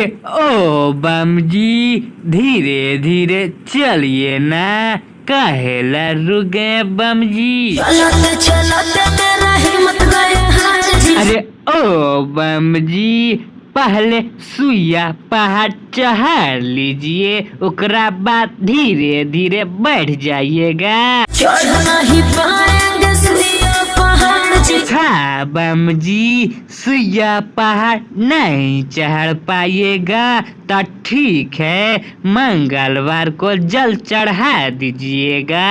ओ बम जी, धीरे धीरे चलिए ना, काहेला रुक गए बम जी। चलते चलते मेरा हिम्मत गए हार जी। अरे ओ बम जी, पहले सुइया पहाड़ चढ़ लीजिए, ओकरा बाद धीरे धीरे बढ़ जाइएगा। चढ़ नहीं पाएंगे सुइया पहाड़ जी। हाँ बम जी, सुइया पहाड़ नहीं चढ़ पाइएगा तो ठीक है, मंगलवार को जल चढ़ा दीजिएगा।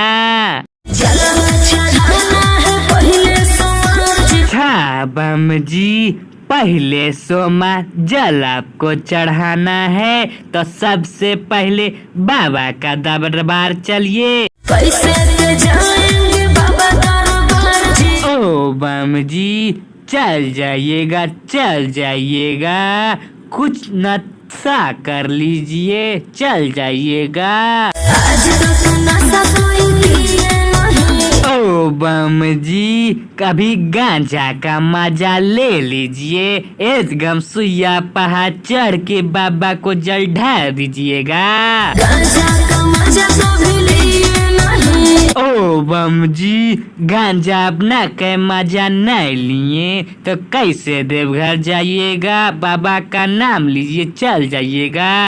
जल चढ़ाना है पहले सोमवार जी। हाँ बम जी, पहले सोमवार जल आपको चढ़ाना है तो सबसे पहले बाबा का दरबार चलिए। कैसे के जाएंगे बाबा दरबार जी। ओ बम जी, चल जाइएगा चल जाइएगा, कुछ नशा कर लीजिए, चल जाइएगा। आज तक नशा कोई किए नहीं। ओ बम जी, कभी गांजा का मजा ले लीजिए, एकदम सुइया पहाड़ चढ़ के बाबा को जल ढा दीजिएगा। गांजा का मजा कभी लिए नहीं। ओ बम जी, गांजा अपना के मजा नहीं लिए तो कैसे देवघर जाइएगा, बाबा का नाम लीजिए चल जाइएगा।